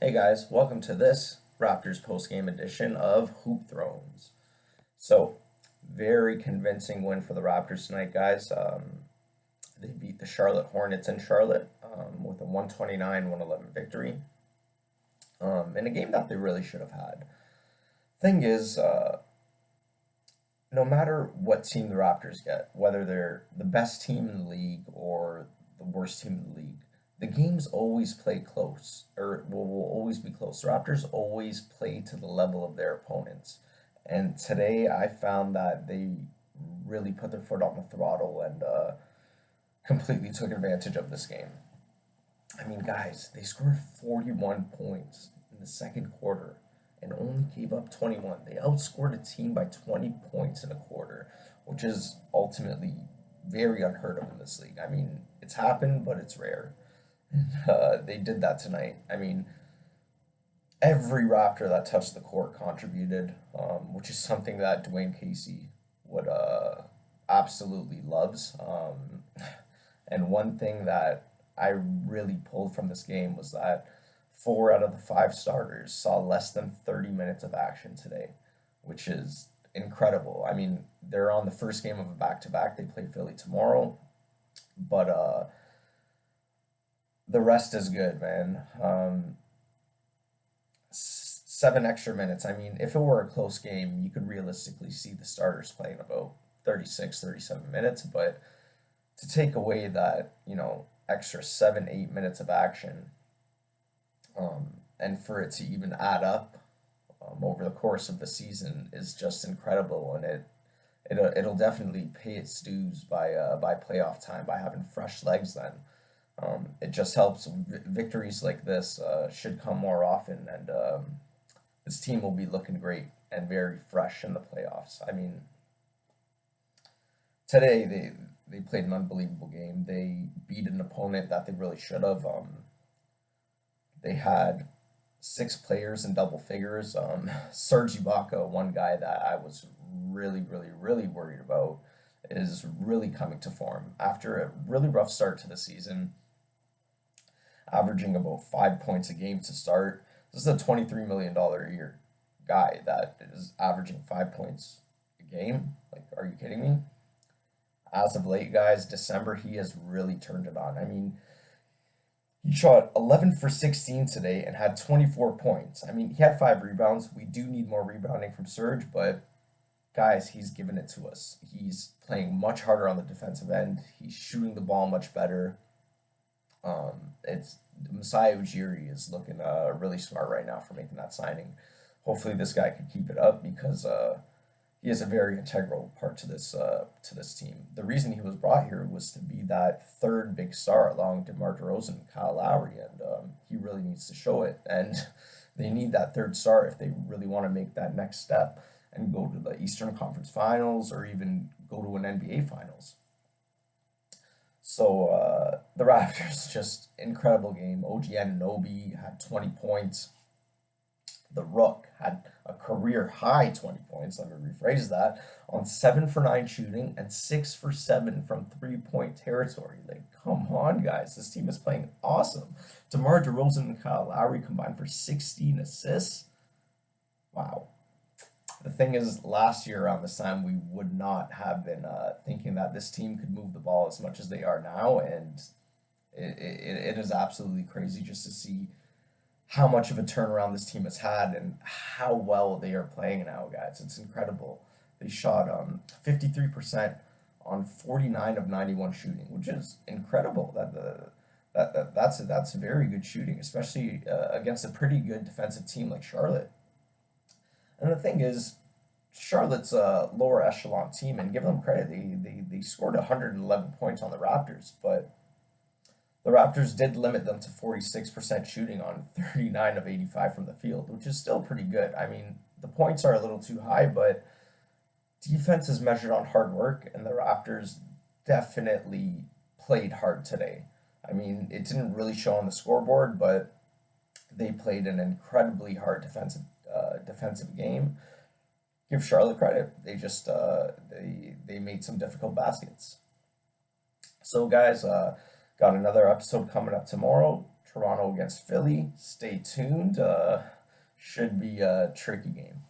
Hey guys, welcome to this Raptors post-game edition of Hoop Thrones. So, very convincing win for the Raptors tonight, guys. They beat the Charlotte Hornets in Charlotte with a 129-111 victory in a game that they really should have had. Thing is, no matter what team the Raptors get, whether they're the best team in the league or the worst team in the league, the games always play close, or will always be close. The Raptors always play to the level of their opponents. And today I found that they really put their foot on the throttle and completely took advantage of this game. I mean, guys, they scored 41 points in the second quarter and only gave up 21. They outscored a team by 20 points in a quarter, which is ultimately very unheard of in this league. I mean, it's happened, but it's rare. They did that tonight. I mean, every Raptor that touched the court contributed, which is something that Dwayne Casey would absolutely loves. And one thing that I really pulled from this game was that four out of the five starters saw less than 30 minutes of action today, which is incredible. I mean, they're on the first game of a back-to-back. They play Philly tomorrow, but the rest is good, man. 7 extra minutes. I mean, if it were a close game, you could realistically see the starters playing about 36, 37 minutes, but to take away that, extra 7, 8 minutes of action, and for it to even add up over the course of the season is just incredible, and it'll definitely pay its dues by playoff time by having fresh legs then. It just helps. Victories like this should come more often, and this team will be looking great and very fresh in the playoffs. I mean, today they played an unbelievable game. They beat an opponent that they really should have. They had six players in double figures. Serge Ibaka, one guy that I was really, really, really worried about, is really coming to form after a really rough start to the season, averaging about 5 points a game to start. This is a $23 million a year guy that is averaging 5 points a game. Like, are you kidding me? As of late, guys, December, he has really turned it on. I mean, he shot 11 for 16 today and had 24 points. I mean, he had 5 rebounds. We do need more rebounding from Serge, but guys, he's given it to us. He's playing much harder on the defensive end. He's shooting the ball much better. It's Masai Ujiri is looking really smart right now for making that signing. Hopefully, this guy can keep it up because he is a very integral part to this team. The reason he was brought here was to be that third big star along DeMar DeRozan and Kyle Lowry, and he really needs to show it. And they need that third star if they really want to make that next step and go to the Eastern Conference Finals or even go to an NBA Finals. So the Raptors, just incredible game. OG Anunoby had 20 points. The Rook had a career high 20 points, let me rephrase that, on 7 for 9 shooting and 6 for 7 from 3-point territory. Like, come on, guys. This team is playing awesome. DeMar DeRozan and Kyle Lowry combined for 16 assists. Wow. The thing is, last year around this time, we would not have been thinking that this team could move the ball as much as they are now, and it is absolutely crazy just to see how much of a turnaround this team has had and how well they are playing now, guys. It's incredible. They shot 53% on 49 of 91 shooting, which is incredible. That's very good shooting, especially against a pretty good defensive team like Charlotte. And the thing is, Charlotte's a lower echelon team, and give them credit, they scored 111 points on the Raptors, but the Raptors did limit them to 46% shooting on 39 of 85 from the field, which is still pretty good. I mean, the points are a little too high, but defense is measured on hard work, and the Raptors definitely played hard today. I mean, it didn't really show on the scoreboard, but they played an incredibly hard defensive game. Give Charlotte credit. They just they made some difficult baskets. So guys, got another episode coming up tomorrow. Toronto against Philly. Stay tuned. Should be a tricky game.